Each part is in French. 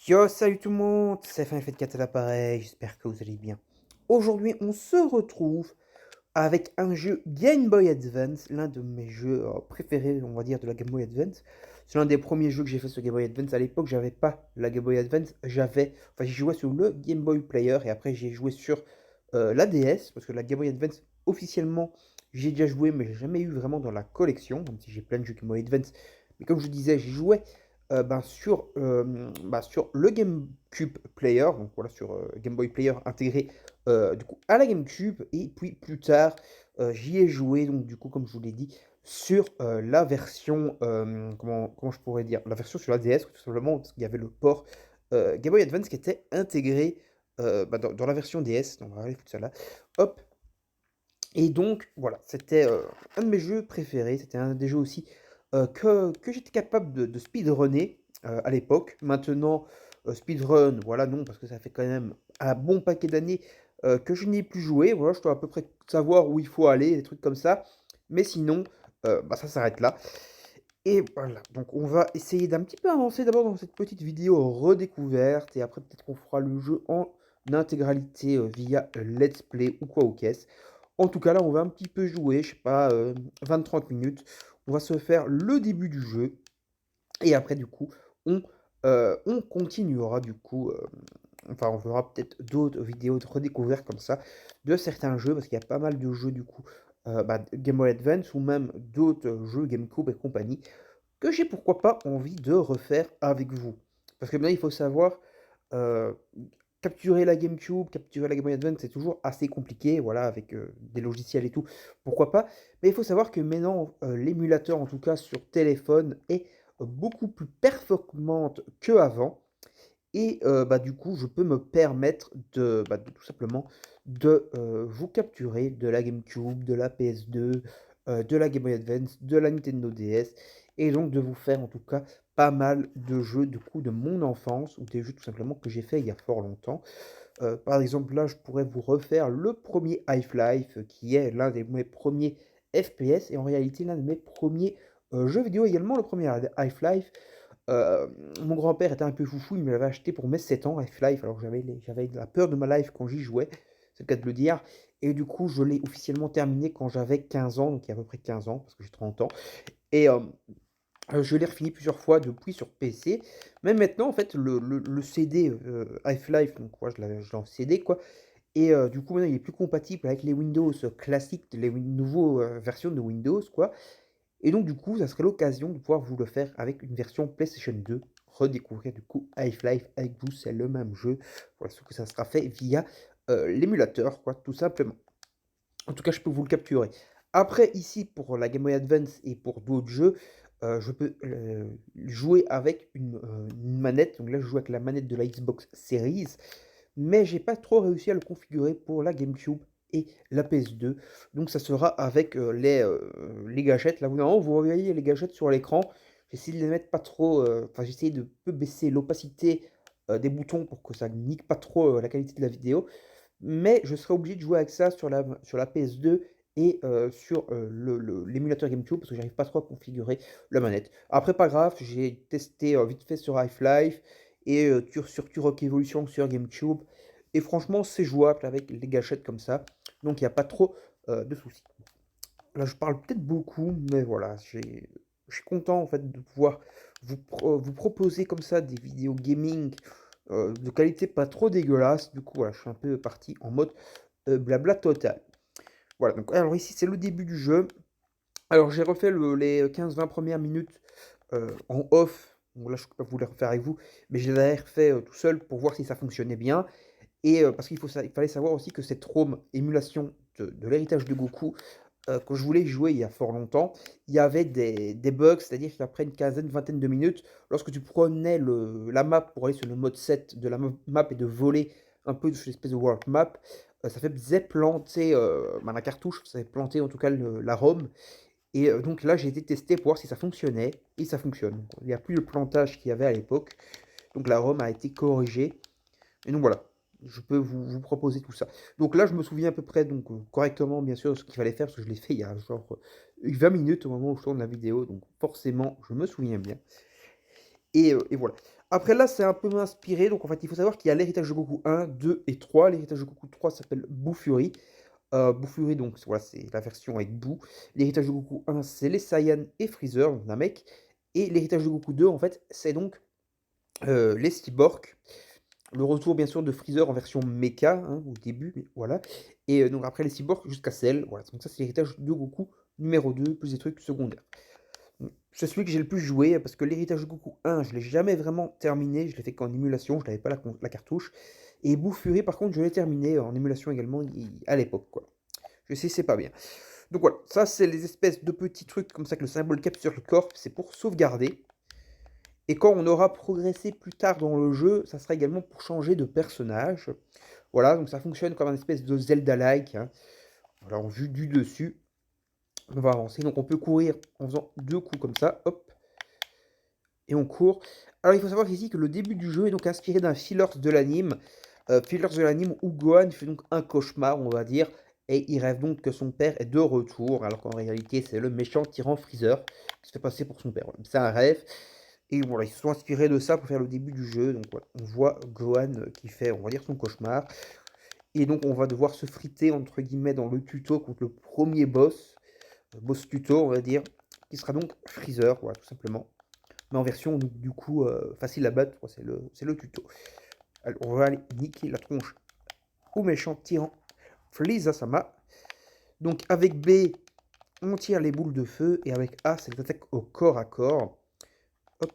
Yo, salut tout le monde, c'est Final Fantasy 4 à l'appareil, j'espère que vous allez bien. Aujourd'hui, on se retrouve avec un jeu Game Boy Advance, l'un de mes jeux préférés, on va dire, de la Game Boy Advance. C'est l'un des premiers jeux que j'ai fait sur Game Boy Advance. À l'époque, j'avais pas la Game Boy Advance, j'ai joué sur le Game Boy Player et après j'ai joué sur la DS, parce que la Game Boy Advance, officiellement, j'ai déjà joué, mais j'ai jamais eu vraiment dans la collection, même si j'ai plein de jeux Game Boy Advance. Mais comme je disais, j'y jouais sur le GameCube Player, donc voilà, sur Game Boy Player intégré du coup à la GameCube, et puis plus tard, j'y ai joué, donc du coup, comme je vous l'ai dit, sur la version, comment je pourrais dire, la version sur la DS, tout simplement, parce qu'il y avait le port Game Boy Advance qui était intégré dans la version DS, donc on va regarder tout ça là, hop, et donc voilà, c'était un de mes jeux préférés, c'était un des jeux aussi que j'étais capable de speedrunner à l'époque. Maintenant, speedrun, voilà, non, parce que ça fait quand même un bon paquet d'années que je n'y ai plus joué. Voilà, je dois à peu près savoir où il faut aller, des trucs comme ça. Mais sinon, ça s'arrête là. Et voilà, donc on va essayer d'un petit peu avancer d'abord dans cette petite vidéo redécouverte. Et après, peut-être qu'on fera le jeu en intégralité via Let's Play ou quoi ou qu'est-ce. En tout cas, là, on va un petit peu jouer, je sais pas, 20-30 minutes. On va se faire le début du jeu. Et après, du coup, on continuera, du coup. Enfin, on fera peut-être d'autres vidéos de redécouverte comme ça de certains jeux, parce qu'il y a pas mal de jeux, du coup, Game Boy Advance ou même d'autres jeux GameCube et compagnie que j'ai pourquoi pas envie de refaire avec vous. Parce que maintenant, il faut savoir, euh, capturer la GameCube, capturer la Game Boy Advance, c'est toujours assez compliqué, voilà, avec des logiciels et tout, pourquoi pas. Mais il faut savoir que maintenant, l'émulateur, en tout cas sur téléphone, est beaucoup plus performante qu'avant. Et du coup, je peux me permettre de tout simplement vous capturer de la GameCube, de la PS2, de la Game Boy Advance, de la Nintendo DS, et donc de vous faire en tout cas pas mal de jeux du coup de mon enfance, ou des jeux tout simplement que j'ai fait il y a fort longtemps. Par exemple, là, je pourrais vous refaire le premier Half-Life, qui est l'un des mes premiers FPS, et en réalité l'un de mes premiers jeux vidéo également, le premier Half-Life. Mon grand-père était un peu foufou, il me l'avait acheté pour mes 7 ans, Half-Life, alors que j'avais la peur de ma life quand j'y jouais, c'est le cas de le dire. Et du coup, je l'ai officiellement terminé quand j'avais 15 ans, donc il y a à peu près 15 ans, parce que j'ai 30 ans. Et je l'ai refini plusieurs fois depuis sur PC. Même maintenant, en fait, le CD Half-Life, donc ouais, je l'ai en CD, quoi. Et du coup, maintenant, il est plus compatible avec les Windows classiques, les nouveaux versions de Windows, quoi. Et donc, du coup, ça serait l'occasion de pouvoir vous le faire avec une version PlayStation 2. Redécouvrir du coup Half-Life avec vous, c'est le même jeu. Voilà, sauf que ça sera fait via l'émulateur, quoi, tout simplement. En tout cas, je peux vous le capturer. Après, ici, pour la Game Boy Advance et pour d'autres jeux, je peux jouer avec une manette. Donc là, je joue avec la manette de la Xbox Series. Mais j'ai pas trop réussi à le configurer pour la GameCube et la PS2. Donc ça sera avec les gâchettes. Là, normalement, vous voyez les gâchettes sur l'écran. J'essaie de les mettre pas trop. Enfin, j'essaie de peu baisser l'opacité des boutons pour que ça nique pas trop la qualité de la vidéo. Mais je serai obligé de jouer avec ça sur la PS2 et sur l'émulateur GameCube parce que j'arrive pas trop à configurer la manette. Après, pas grave, j'ai testé vite fait sur Half-Life et sur Turok Evolution sur GameCube. Et franchement, c'est jouable avec les gâchettes comme ça. Donc, il n'y a pas trop de soucis. Là, je parle peut-être beaucoup, mais voilà, je suis content en fait de pouvoir vous proposer comme ça des vidéos gaming de qualité pas trop dégueulasse. Du coup, voilà, je suis un peu parti en mode blabla total. Voilà, donc alors ici, c'est le début du jeu. Alors, j'ai refait les 15-20 premières minutes en off. Bon, là, je ne peux pas vous les refaire avec vous, mais je les ai refait tout seul pour voir si ça fonctionnait bien. Et parce il fallait savoir aussi que cette ROM émulation de l'héritage de Goku, quand je voulais y jouer il y a fort longtemps, il y avait des bugs, c'est-à-dire qu'après une quinzaine, vingtaine de minutes, lorsque tu prenais la map pour aller sur le mode 7 de la map et de voler un peu sur l'espèce de world map, ça faisait planter la cartouche, ça faisait planter en tout cas la ROM. Et donc là, j'ai été tester pour voir si ça fonctionnait, et ça fonctionne. Il n'y a plus le plantage qu'il y avait à l'époque, donc la ROM a été corrigée. Et donc voilà, je peux vous proposer tout ça. Donc là, je me souviens à peu près, donc correctement, bien sûr, ce qu'il fallait faire, parce que je l'ai fait il y a genre 20 minutes au moment où je tourne la vidéo, donc forcément, je me souviens bien. Et voilà. Après là, c'est un peu inspiré, donc en fait, il faut savoir qu'il y a l'héritage de Goku 1, 2 et 3. L'héritage de Goku 3 s'appelle Boo Fury. Boo Fury, donc voilà, c'est la version avec Boo. L'héritage de Goku 1, c'est les Saiyan et Freezer, donc Namek. Et l'héritage de Goku 2, en fait, c'est donc les cyborgs. Le retour, bien sûr, de Freezer en version mecha, hein, au début, mais voilà. Et donc après les cyborgs jusqu'à Cell. Voilà, donc ça, c'est l'héritage de Goku numéro 2, plus des trucs secondaires. C'est celui que j'ai le plus joué, parce que l'héritage de Goku 1, je l'ai jamais vraiment terminé. Je l'ai fait qu'en émulation, je n'avais pas la cartouche. Et Boo Fury, par contre, je l'ai terminé en émulation également à l'époque, quoi. Je sais, c'est pas bien. Donc voilà, ça, c'est les espèces de petits trucs comme ça que le symbole cap sur le corps, c'est pour sauvegarder. Et quand on aura progressé plus tard dans le jeu, ça sera également pour changer de personnage. Voilà, donc ça fonctionne comme un espèce de Zelda-like, hein. Voilà, en vue du dessus. On va avancer, donc on peut courir en faisant 2 coups comme ça, hop, et on court. Alors il faut savoir ici que le début du jeu est donc inspiré d'un fillers de l'anime. Fillers de l'anime où Gohan fait donc un cauchemar, on va dire, et il rêve donc que son père est de retour, alors qu'en réalité c'est le méchant tyran Freezer qui se fait passer pour son père. Voilà. C'est un rêve. Et voilà, ils se sont inspirés de ça pour faire le début du jeu. Donc voilà, on voit Gohan qui fait, on va dire, son cauchemar. Et donc on va devoir se friter, entre guillemets, dans le tuto contre le premier boss. Boss tuto, on va dire, qui sera donc Freezer, voilà, tout simplement. Mais en version, du coup, facile à battre, c'est le tuto. Alors, on va aller niquer la tronche au méchant tyran Frieza-sama. Donc avec B, on tire les boules de feu, et avec A, c'est l'attaque au corps à corps. Hop.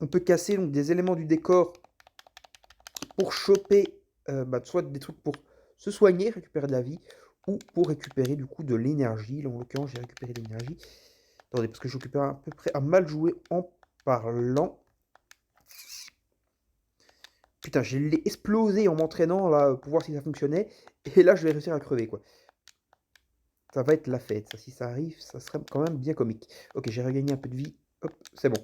On peut casser donc des éléments du décor pour choper soit des trucs pour se soigner, récupérer de la vie, ou pour récupérer du coup de l'énergie. Là, en l'occurrence, j'ai récupéré de l'énergie. Attendez, parce que j'occupais à peu près à mal jouer en parlant. Putain, je l'ai explosé en m'entraînant là pour voir si ça fonctionnait. Et là, je vais réussir à crever, quoi. Ça va être la fête. Ça, si ça arrive, ça serait quand même bien comique. Ok, j'ai regagné un peu de vie. Hop, c'est bon.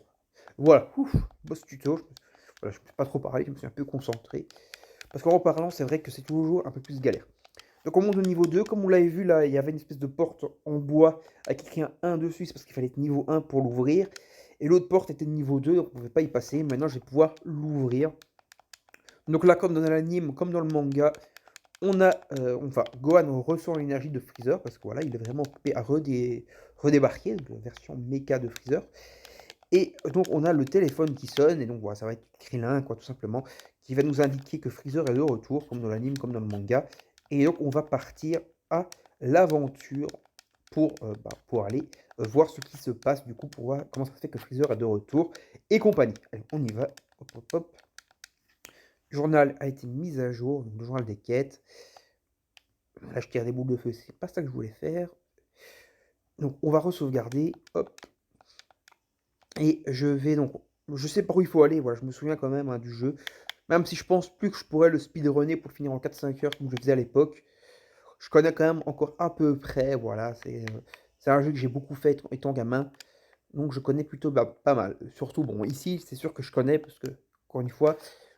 Voilà. Ouf, boss tuto. Voilà, je ne peux pas trop parler, je me suis un peu concentré. Parce qu'en parlant, c'est vrai que c'est toujours un peu plus galère. Donc on monte au niveau 2. Comme on l'avait vu là, il y avait une espèce de porte en bois avec écrit un 1 dessus. C'est parce qu'il fallait être niveau 1 pour l'ouvrir. Et l'autre porte était de niveau 2, donc on ne pouvait pas y passer. Maintenant, je vais pouvoir l'ouvrir. Donc là, comme dans l'anime, comme dans le manga, enfin, Gohan ressent l'énergie de Freezer, parce que voilà, il est vraiment occupé à redébarquer, donc la version méca de Freezer. Et donc on a le téléphone qui sonne, et donc voilà, ça va être Krillin, quoi, tout simplement, qui va nous indiquer que Freezer est de retour, comme dans l'anime, comme dans le manga. Et donc on va partir à l'aventure pour aller voir ce qui se passe, du coup, pour voir comment ça se fait que Freezer est de retour, et compagnie. Allez, on y va, hop, hop, hop. Le journal a été mis à jour, donc le journal des quêtes. Là, je tire des boules de feu, c'est pas ça que je voulais faire. Donc, on va re-sauvegarder, hop. Et je vais donc, je sais par où il faut aller, voilà, je me souviens quand même, hein, du jeu. Même si je pense plus que je pourrais le speedrunner pour le finir en 4-5 heures comme je le faisais à l'époque. Je connais quand même encore à peu près, voilà, c'est un jeu que j'ai beaucoup fait étant gamin. Donc je connais plutôt pas mal. Surtout, bon, ici, c'est sûr que je connais parce que, encore une fois,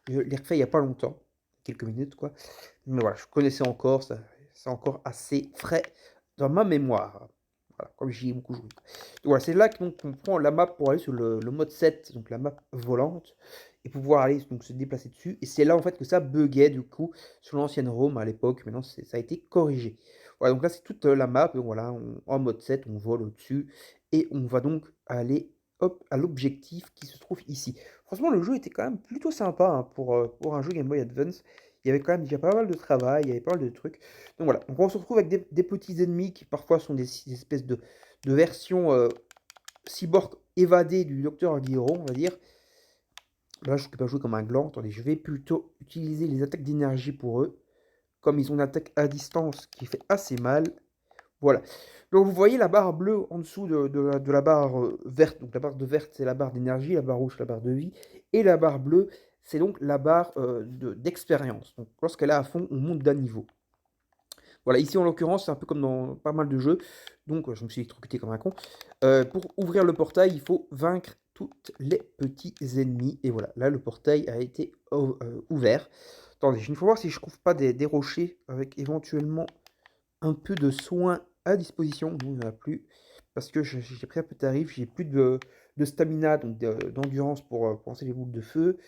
je l'ai refait il n'y a pas longtemps, quelques minutes, quoi. Mais voilà, je connaissais encore, c'est encore assez frais dans ma mémoire. Voilà, comme j'y ai beaucoup joué. Donc voilà, c'est là qu'on prend la map pour aller sur le mode 7, donc la map volante, et pouvoir aller donc, se déplacer dessus. Et c'est là en fait que ça buguait du coup sur l'ancienne ROM à l'époque. Maintenant, ça a été corrigé. Voilà, donc là c'est toute la map. Donc voilà, en mode 7, on vole au-dessus. Et on va donc aller hop, à l'objectif qui se trouve ici. Franchement, le jeu était quand même plutôt sympa, hein, pour un jeu Game Boy Advance. Il y avait quand même déjà pas mal de travail, il y avait pas mal de trucs. Donc voilà, donc on se retrouve avec des petits ennemis qui parfois sont des espèces de versions cyborg évadées du docteur Aguirre, on va dire. Là, je ne peux pas jouer comme un gland. Attendez, je vais plutôt utiliser les attaques d'énergie pour eux. Comme ils ont une attaque à distance qui fait assez mal. Voilà. Donc vous voyez la barre bleue en dessous de la barre verte. Donc la barre de verte, c'est la barre d'énergie, la barre rouge, la barre de vie. Et la barre bleue, c'est donc la barre d'expérience. Donc lorsqu'elle est à fond, on monte d'un niveau. Voilà, ici en l'occurrence, c'est un peu comme dans pas mal de jeux. Donc je me suis électrocuté comme un con. Pour ouvrir le portail, il faut vaincre tous les petits ennemis. Et voilà, là le portail a été ouvert. Attendez, il faut voir si je trouve pas des rochers avec éventuellement un peu de soin à disposition. Non, il n'y en a plus. Parce que j'ai pris un peu de tarif, j'ai plus de stamina, donc d'endurance pour lancer les boules de feu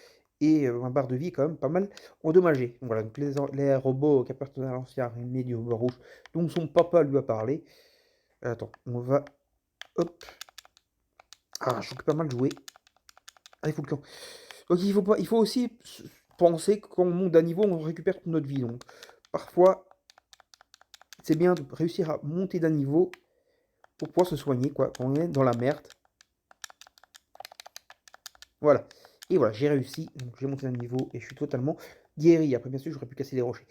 et un barre de vie quand même pas mal endommagé. Donc voilà, donc les robots qui appartenaient à l'ancien armée du Ruban Rouge, dont son papa lui a parlé. Attends, on va hop. Ah, je suis pas mal joué. Ah, il faut le camp. Donc il faut aussi penser que quand on monte d'un niveau, on récupère toute notre vie. Donc parfois, c'est bien de réussir à monter d'un niveau pour pouvoir se soigner, quoi, quand on est dans la merde. Voilà. Et voilà, j'ai réussi. Donc j'ai monté d'un niveau et je suis totalement guéri. Après, bien sûr, j'aurais pu casser les rochers.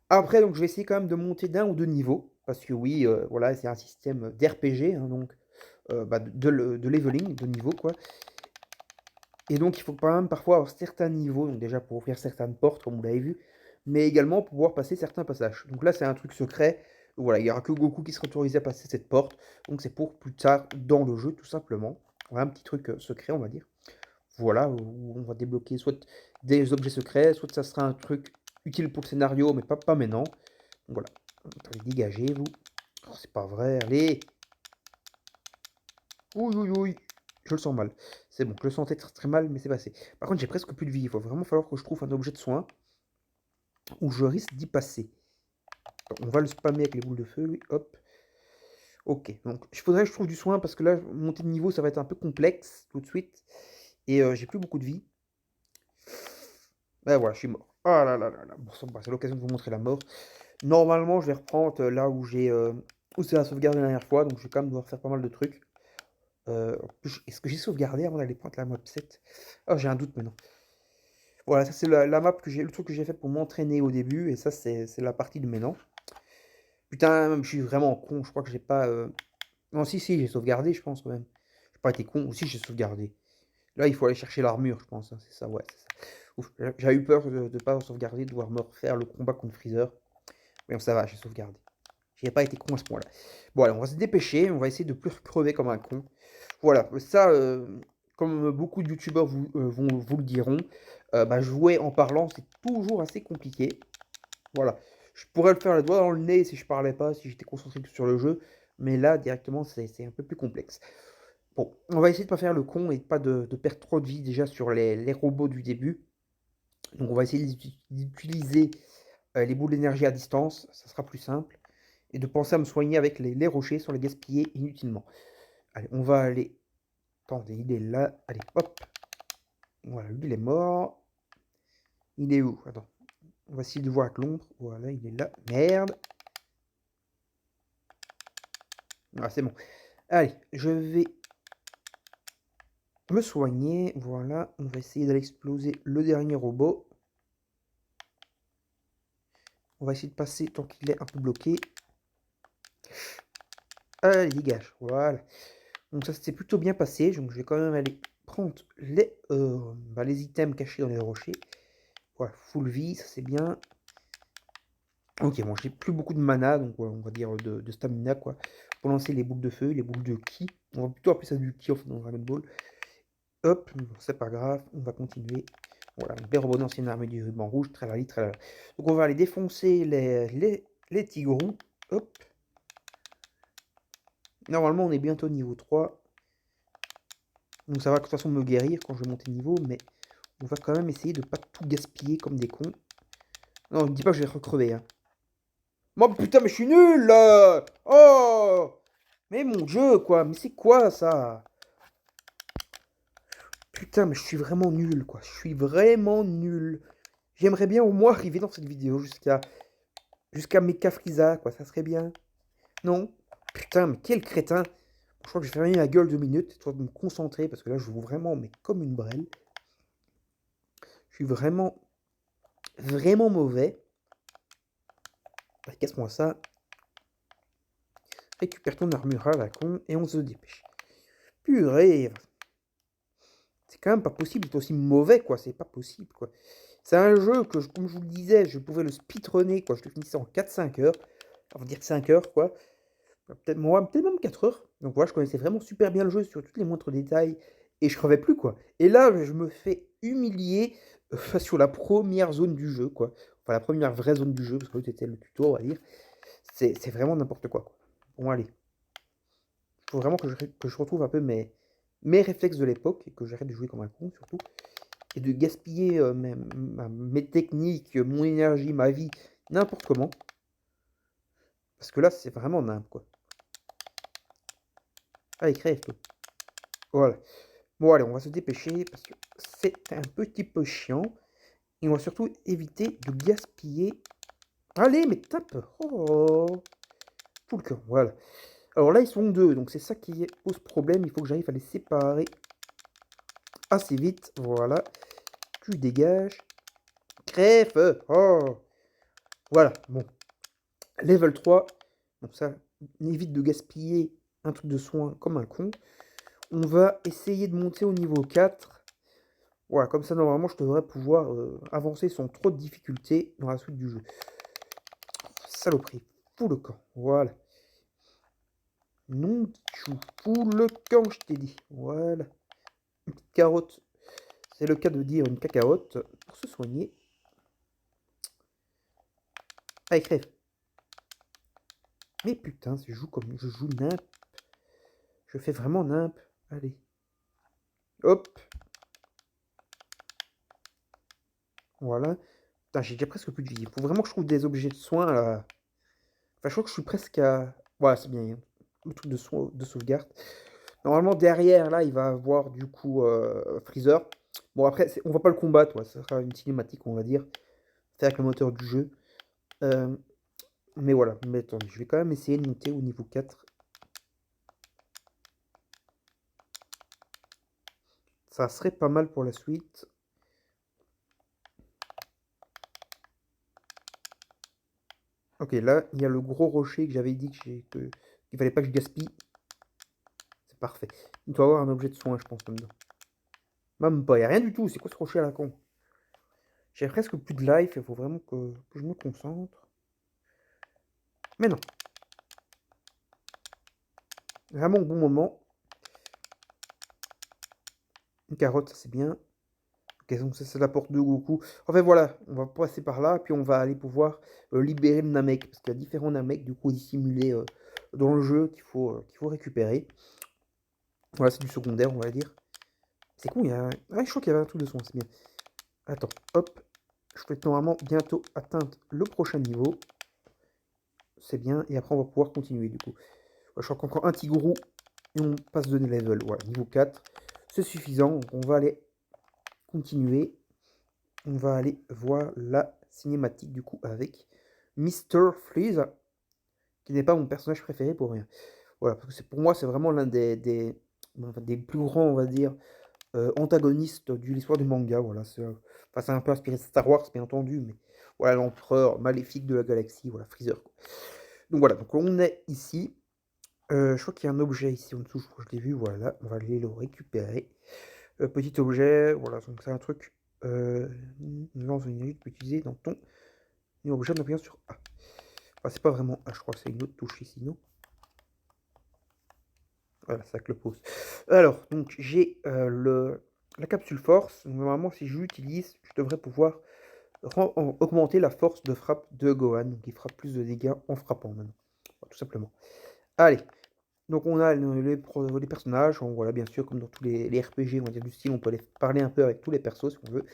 Après, donc je vais essayer quand même de monter d'un ou deux niveaux. Parce que oui, voilà, c'est un système d'RPG, hein, donc bah, de leveling, de niveau, quoi. Et donc, il faut quand même parfois avoir certains niveaux, donc déjà pour ouvrir certaines portes, comme vous l'avez vu, mais également pour pouvoir passer certains passages. Donc là, c'est un truc secret. Voilà, il n'y aura que Goku qui sera autorisé à passer cette porte. Donc c'est pour plus tard dans le jeu, tout simplement. Voilà, un petit truc secret, on va dire. Voilà, où on va débloquer soit des objets secrets, soit ça sera un truc utile pour le scénario, mais pas maintenant. Donc voilà. Attendez, dégagez, vous. Oh, c'est pas vrai, allez. Oui, oui, oui. Je le sens mal. C'est bon, je le sentais très, très mal, mais c'est passé. Par contre, j'ai presque plus de vie. Il va vraiment falloir que je trouve un objet de soin où je risque d'y passer. On va le spammer avec les boules de feu, lui. Hop. Ok. Donc, il faudrait que je trouve du soin parce que là, monter de niveau, ça va être un peu complexe tout de suite. Et j'ai plus beaucoup de vie. Ben voilà, je suis mort. Ah là là là là. Bon, c'est l'occasion de vous montrer la mort. Normalement, je vais reprendre là où j'ai où c'est la sauvegarde la dernière fois. Donc, je vais quand même devoir faire pas mal de trucs. Est-ce que j'ai sauvegardé avant d'aller prendre la map 7? Ah, j'ai un doute maintenant. Voilà, ça c'est la map que j'ai, le truc que j'ai fait pour m'entraîner au début, et ça c'est la partie de maintenant. Putain, je suis vraiment con, je crois que j'ai pas... Non, si, j'ai sauvegardé, je pense quand même. J'ai pas été con, aussi j'ai sauvegardé. Là, il faut aller chercher l'armure, je pense, hein, c'est ça, ouais, c'est ça. Ouf, j'ai eu peur de ne pas sauvegarder, de devoir me refaire le combat contre Freezer. Mais bon, ça va, j'ai sauvegardé. J'ai pas été con à ce point-là. Bon, allez, on va se dépêcher, on va essayer de plus crever comme un con. Voilà, ça, comme beaucoup de youtubeurs vous le diront, bah, jouer en parlant, c'est toujours assez compliqué. Voilà, je pourrais le faire le doigt dans le nez si je parlais pas, si j'étais concentré que sur le jeu, mais là, directement, c'est un peu plus complexe. Bon, on va essayer de pas faire le con et pas de perdre trop de vie déjà sur les robots du début. Donc on va essayer d'utiliser les boules d'énergie à distance, ça sera plus simple. Et de penser à me soigner avec les rochers sans les gaspiller inutilement. Allez, on va aller. Attendez, il est là. Allez, hop. Voilà, lui, il est mort. Il est où? Attends. On va essayer de voir avec l'ombre. Voilà, il est là. Merde. Ah, c'est bon. Allez, je vais me soigner. Voilà, on va essayer d'aller exploser le dernier robot. On va essayer de passer tant qu'il est un peu bloqué. Allez, dégage. Voilà. Donc ça s'est plutôt bien passé. Donc je vais quand même aller prendre les items cachés dans les rochers. Voilà, full vie, ça c'est bien. Ok, bon, j'ai plus beaucoup de mana, donc on va dire de stamina, quoi. Pour lancer les boules de feu, les boules de ki. On va plutôt appeler ça du ki, en fait, dans Dragon Ball. Hop, c'est pas grave, on va continuer. Voilà, donc les robots d'ancienne armée du ruban rouge, tralali, tralala. Donc on va aller défoncer les tigrons. Hop. Normalement, on est bientôt niveau 3. Donc ça va de toute façon me guérir quand je vais monter niveau, mais on va quand même essayer de pas tout gaspiller comme des cons. Non, ne dis pas que je vais recrever, hein. Moi, putain, mais je suis nul là. Oh. Mais mon jeu, quoi. Mais c'est quoi ça? Putain, mais je suis vraiment nul, quoi. Je suis vraiment nul. J'aimerais bien au moins arriver dans cette vidéo jusqu'à Mecha Frieza, quoi. Ça serait bien. Non? Putain, mais quel crétin. Je crois que je vais fermer la gueule 2 minutes, histoire de me concentrer, parce que là, je joue vraiment, mais comme une brêle. Je suis vraiment, vraiment mauvais. Casse-moi ça. Récupère ton armure à la con, et on se dépêche. Purée. C'est quand même pas possible d'être aussi mauvais, quoi. C'est pas possible, quoi. C'est un jeu que, comme je vous le disais, je pouvais le speedrunner, quoi. Je le finissais en 4-5 heures. On va dire 5 heures, quoi. Peut-être même 4 heures. Donc voilà, je connaissais vraiment super bien le jeu sur tous les moindres détails. Et je crevais plus, quoi. Et là, je me fais humilier sur la première zone du jeu, quoi. Enfin, la première vraie zone du jeu, parce que l'autre était le tuto, on va dire. C'est vraiment n'importe quoi, quoi. Bon, allez. Il faut vraiment que je retrouve un peu mes réflexes de l'époque et que j'arrête de jouer comme un con surtout et de gaspiller, mes techniques, mon énergie, ma vie, n'importe comment. Parce que là, c'est vraiment nimp, quoi. Allez, crève, toi. Voilà. Bon, allez, on va se dépêcher parce que c'est un petit peu chiant et on va surtout éviter de gaspiller. Allez, mais tape! Oh! Tout le camp, voilà. Alors là, ils sont 2, donc c'est ça qui pose problème. Il faut que j'arrive à les séparer assez vite. Voilà. Tu dégages. Crève! Oh! Voilà, bon. Level 3. Donc ça évite de gaspiller un truc de soin comme un con. On va essayer de monter au niveau 4. Voilà, comme ça, normalement, je devrais pouvoir avancer sans trop de difficultés dans la suite du jeu. Saloperie. Fous le camp. Voilà. Non, chou. Fous le camp, je t'ai dit. Voilà. Une petite carotte. C'est le cas de dire une cacahuète pour se soigner. Allez, crève. Mais putain, je joue comme je joue nimp. Je fais vraiment nimp. Allez. Hop. Voilà. Putain, j'ai déjà presque plus de vie. Il faut vraiment que je trouve des objets de soins là. Enfin, je crois que je suis presque à. Voilà, c'est bien. Le truc de, de sauvegarde. Normalement, derrière, là, il va avoir du coup Freezer. Bon, après, on va pas le combattre. Ouais, ça sera une cinématique, on va dire. C'est avec le moteur du jeu. Mais voilà. Mais attendez, je vais quand même essayer de monter au niveau 4. Ça serait pas mal pour la suite. Ok, là, il y a le gros rocher que j'avais dit qu'il fallait pas que je gaspille. C'est parfait. Il doit y avoir un objet de soin, je pense, là-dedans. Même pas, il n'y a rien du tout. C'est quoi ce rocher à la con? J'ai presque plus de life. Il faut vraiment que je me concentre. Mais non. Vraiment au bon moment. Une carotte, ça c'est bien. Ok, donc ça c'est la porte de Goku. En fait, voilà, on va passer par là. Puis on va aller pouvoir libérer le Namek. Parce qu'il y a différents Namek, du coup, dissimulés dans le jeu qu'il faut récupérer. Voilà, c'est du secondaire, on va dire. C'est cool, il y a. Ah, je crois qu'il y avait un truc de son, c'est bien. Attends, hop. Je vais normalement bientôt atteindre le prochain niveau. C'est bien. Et après, on va pouvoir continuer, du coup. Je crois qu'encore un petit gourou. Et on passe de level. Voilà, niveau 4. C'est suffisant. Donc, on va aller continuer. On va aller voir la cinématique, du coup, avec Mr. Freeze. Qui n'est pas mon personnage préféré pour rien. Voilà, parce que pour moi, c'est vraiment l'un des plus grands, on va dire, antagoniste de l'histoire du manga. Voilà, c'est un peu inspiré de Star Wars, bien entendu, mais voilà, l'empereur maléfique de la galaxie, voilà, Freezer, quoi. Donc voilà, donc on est ici. Je crois qu'il y a un objet ici en dessous, je crois que je l'ai vu, voilà, on va aller le récupérer. Petit objet, voilà, donc c'est un truc. Lance une énergie que tu peux utiliser dans ton objet en appuyant sur A. Enfin, c'est pas vraiment A, je crois que c'est une autre touche ici, non? Voilà, ça que le pose. Alors, donc j'ai la capsule force. Normalement, si je l'utilise, je devrais pouvoir augmenter la force de frappe de Gohan. Donc il fera plus de dégâts en frappant maintenant. Voilà, tout simplement. Allez, donc on a les personnages. Voilà, bien sûr, comme dans tous les RPG, on va dire du style, on peut aller parler un peu avec tous les persos si on veut.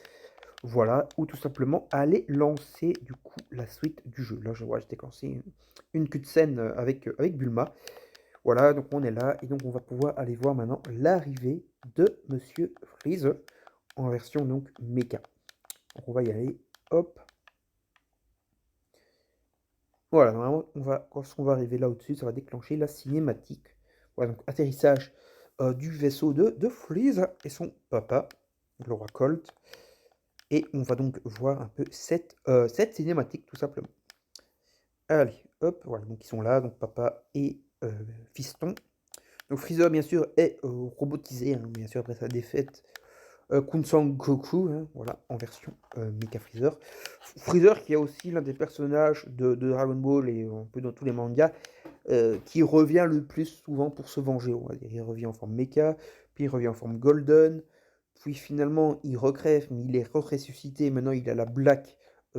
Voilà, ou tout simplement aller lancer du coup la suite du jeu. Là, je vois, j'ai déclenché une cutscene avec Bulma. Voilà, donc on est là, et donc on va pouvoir aller voir maintenant l'arrivée de Monsieur Freeze en version donc méca. Donc on va y aller, hop. Voilà, normalement, quand on va arriver là au-dessus, ça va déclencher la cinématique. Voilà, donc atterrissage du vaisseau de Freeze et son papa, le roi Colt. Et on va donc voir un peu cette cinématique, tout simplement. Allez, hop, voilà, donc ils sont là, donc papa et fiston. Donc Freezer, bien sûr, est robotisé, hein, bien sûr, après sa défaite Kunsang Goku, hein, voilà, en version Mecha Freezer. Freezer qui est aussi l'un des personnages de Dragon Ball et un peu dans tous les mangas, qui revient le plus souvent pour se venger, on va dire. Il revient en forme Mecha, puis il revient en forme Golden, puis finalement il recrève, mais il est ressuscité, maintenant il a la Black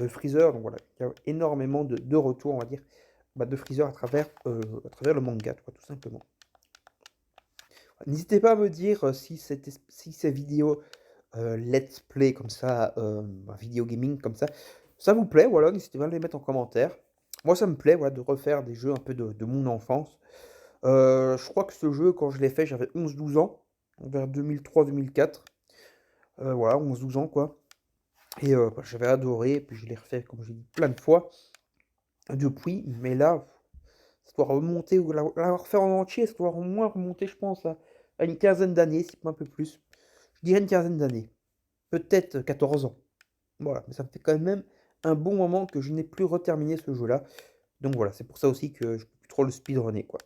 Freezer, donc voilà, il y a énormément de retours, on va dire, de Freezer à travers le manga, quoi, tout simplement. N'hésitez pas à me dire, si ces vidéos, let's play comme ça, vidéo gaming comme ça vous plaît, voilà, n'hésitez pas à les mettre en commentaire. Moi, ça me plaît, voilà, de refaire des jeux un peu de mon enfance. Je crois que ce jeu, quand je l'ai fait, j'avais 11 12 ans, vers 2003-2004. Voilà, 11 12 ans, quoi. Et j'avais adoré, puis je l'ai refait, comme j'ai dit, plein de fois depuis. Mais là, ça doit remonter, ou la refaire en entier, ça doit au moins remonter, je pense, à une quinzaine d'années, si pas un peu plus. Je dirais une quinzaine d'années, peut-être 14 ans. Voilà, mais ça me fait quand même un bon moment que je n'ai plus reterminé ce jeu-là. Donc voilà, c'est pour ça aussi que je peux plus trop le speedrunner, quoi.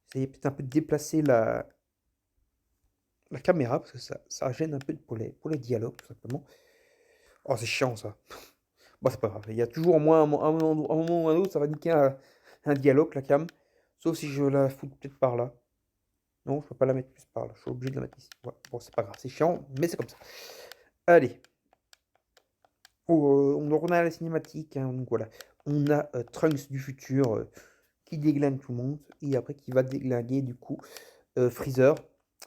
Essayez peut-être un peu de déplacer la caméra, parce que ça gêne un peu pour les dialogues, tout simplement. Oh, c'est chiant, ça. Bon, c'est pas grave, il y a toujours au moins un moment ou un autre, ça va niquer un dialogue, la cam. Sauf si je la fous peut-être par là. Non, je peux pas la mettre plus par là, je suis obligé de la mettre ici. Ouais, bon, c'est pas grave, c'est chiant, mais c'est comme ça. Allez. Oh, on a la cinématique, hein, donc voilà. On a Trunks du futur qui déglingue tout le monde, et après qui va déglinguer du coup Freezer,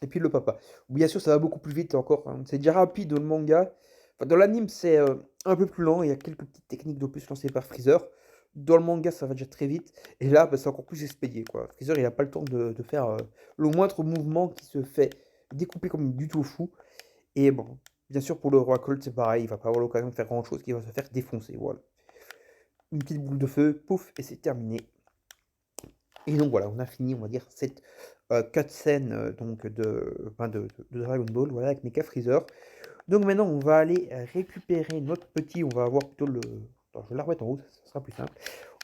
et puis le papa. Bien sûr, ça va beaucoup plus vite encore, hein. C'est déjà rapide dans le manga. Enfin, dans l'anime, c'est un peu plus lent, il y a quelques petites techniques de plus lancées par Freezer. Dans le manga, ça va déjà très vite, et là, bah, c'est encore plus expédié, quoi. Freezer, il a pas le temps de faire le moindre mouvement qui se fait découper comme du tofu. Et bon, bien sûr, pour le roi Colt, c'est pareil, il va pas avoir l'occasion de faire grand-chose, il va se faire défoncer, voilà. Une petite boule de feu, pouf, et c'est terminé. Et donc voilà, on a fini, on va dire, cette cutscene donc de Dragon Ball, voilà, avec Mecha Freezer. Donc maintenant, on va aller récupérer notre petit, on va avoir plutôt le... Attends, je vais la remettre en haut, ça sera plus simple.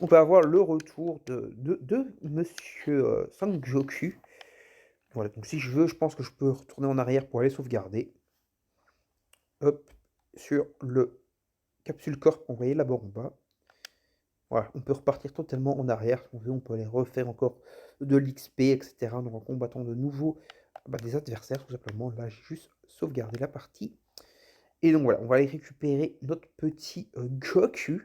On va avoir le retour de Monsieur Sangoku. Voilà, donc si je veux, je pense que je peux retourner en arrière pour aller sauvegarder. Hop, sur le capsule corp, on voyait là-bas en bas. Voilà, on peut repartir totalement en arrière, si on veut, on peut aller refaire encore de l'XP, etc. Donc en combattant de nouveau des adversaires, tout simplement. Là, j'ai juste sauvegardé la partie. Et donc voilà, on va aller récupérer notre petit Goku,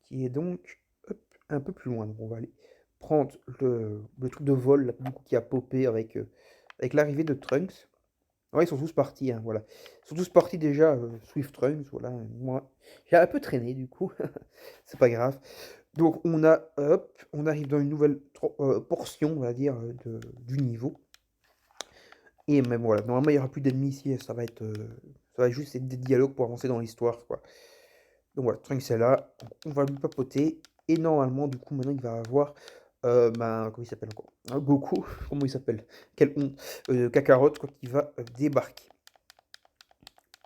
qui est donc hop, un peu plus loin. Donc on va aller prendre le truc de vol là, du coup, qui a popé avec l'arrivée de Trunks. Ouais, ils sont tous partis, hein, voilà. Ils sont tous partis déjà, Swift Trunks, voilà. Moi, j'ai un peu traîné du coup, c'est pas grave. Donc on a, hop, on arrive dans une nouvelle portion, on va dire, du niveau. Et même voilà, normalement il n'y aura plus d'ennemis ici, ça va juste être des dialogues pour avancer dans l'histoire, quoi. Donc voilà, Trunks est là, on va lui papoter. Et normalement, du coup, maintenant il va avoir, comment il s'appelle encore? Goku, comment il s'appelle? Quelle honte! Kakarot, quoi, qui va débarquer.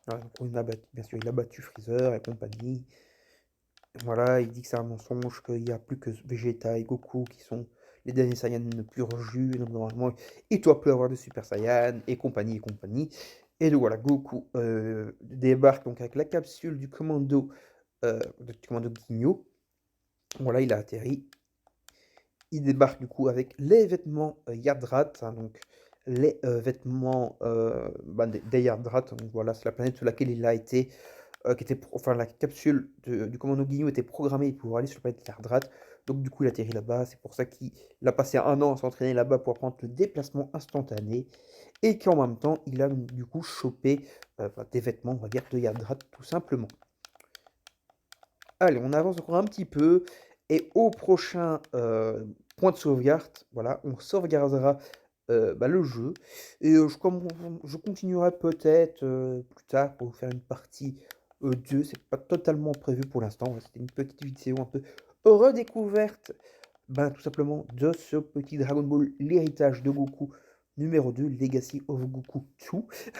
Voilà, donc bien sûr, il a battu Freezer et compagnie. Voilà, il dit que c'est un mensonge, qu'il n'y a plus que Vegeta et Goku qui sont les derniers Saiyans pur jus, donc normalement, il doit plus avoir de Super Saiyan, et compagnie, et compagnie. Et donc voilà, Goku débarque donc avec la capsule du commando Ginyu. Voilà, il a atterri. Il débarque du coup avec les vêtements Yardrat, hein, donc les vêtements des Yardrat. Donc voilà, c'est la planète sur laquelle il a été enfin la capsule du commando Ginyu était programmée pour aller sur la planète Yardrat. Donc du coup, il atterrit là-bas. C'est pour ça qu'il a passé un an à s'entraîner là-bas pour apprendre le déplacement instantané. Et qu'en même temps, il a du coup chopé des vêtements, on va dire, de Yardrat, tout simplement. Allez, on avance encore un petit peu. Et au prochain point de sauvegarde, voilà, on sauvegardera le jeu. Et je continuerai peut-être plus tard pour vous faire une partie 2. C'est pas totalement prévu pour l'instant. C'était une petite vidéo un peu redécouverte, tout simplement, de ce petit Dragon Ball, l'héritage de Goku numéro 2, Legacy of Goku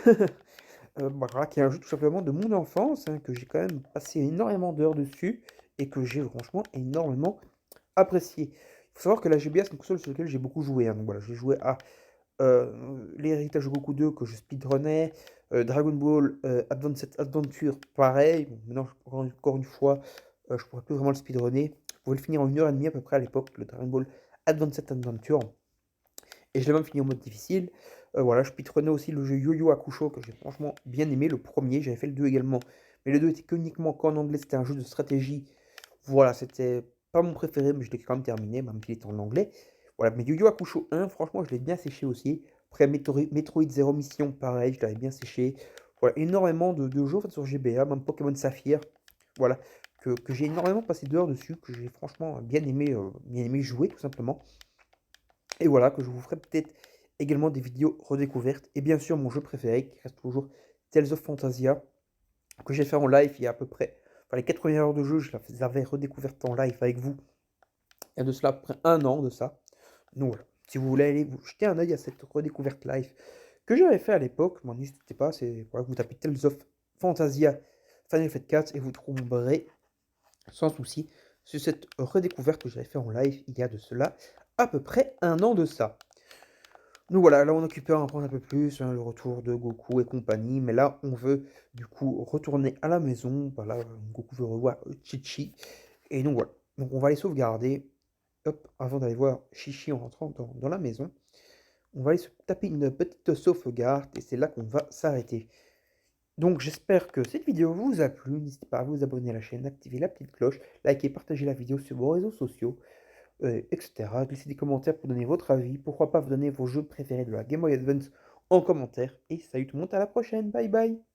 2. Voilà, qui est un jeu tout simplement de mon enfance, hein, que j'ai quand même passé énormément d'heures dessus et que j'ai franchement énormément apprécié. Il faut savoir que la GBA, c'est une console sur laquelle j'ai beaucoup joué, hein. Donc voilà, j'ai joué à l'héritage de Goku 2 que je speedrunnais, Dragon Ball Advanced Adventure, pareil. Bon, maintenant, encore une fois, je pourrais plus vraiment le speedrunner. Je pouvais le finir en 1 heure et demie à peu près à l'époque, le Dragon Ball Advanced Adventure. Et je l'ai même fini en mode difficile. Voilà, je speedrunnais aussi le jeu Yo-Yo Hakusho que j'ai franchement bien aimé, le premier, j'avais fait le 2 également. Mais le 2 était uniquement qu'en anglais, c'était un jeu de stratégie. Voilà, c'était pas mon préféré, mais je l'ai quand même terminé, même s'il était en anglais. Voilà, mais Yu Yu Hakusho 1, franchement, je l'ai bien séché aussi. Après Metroid Zero Mission, pareil, je l'avais bien séché. Voilà, énormément de jeux en fait, sur GBA, même Pokémon Saphir, voilà, que j'ai énormément passé d'heures dessus, que j'ai franchement bien aimé jouer tout simplement. Et voilà, que je vous ferai peut-être également des vidéos redécouvertes. Et bien sûr, mon jeu préféré, qui reste toujours Tales of Phantasia, que j'ai fait en live il y a à peu près, enfin les 4 premières heures de jeu, je les avais redécouvertes en live avec vous, il y a de cela à peu près un an de ça. Donc voilà, si vous voulez aller vous jeter un œil à cette redécouverte live que j'avais fait à l'époque, bon, n'hésitez pas, c'est voilà, vous tapez Tales of Phantasia Final Fantasy 4 et vous trouverez sans souci sur cette redécouverte que j'avais fait en live il y a de cela à peu près un an de ça. Donc voilà, là on occupe un point un peu plus, hein, le retour de Goku et compagnie, mais là on veut du coup retourner à la maison, voilà, Goku veut revoir Chi-Chi, et donc voilà, donc on va les sauvegarder, hop, avant d'aller voir Chichi en rentrant dans la maison, on va aller se taper une petite sauvegarde, et c'est là qu'on va s'arrêter. Donc j'espère que cette vidéo vous a plu, n'hésitez pas à vous abonner à la chaîne, activer la petite cloche, liker, partager la vidéo sur vos réseaux sociaux, etc. Laissez des commentaires pour donner votre avis. Pourquoi pas vous donner vos jeux préférés de la Game Boy Advance en commentaire. Et salut tout le monde, à la prochaine. Bye bye.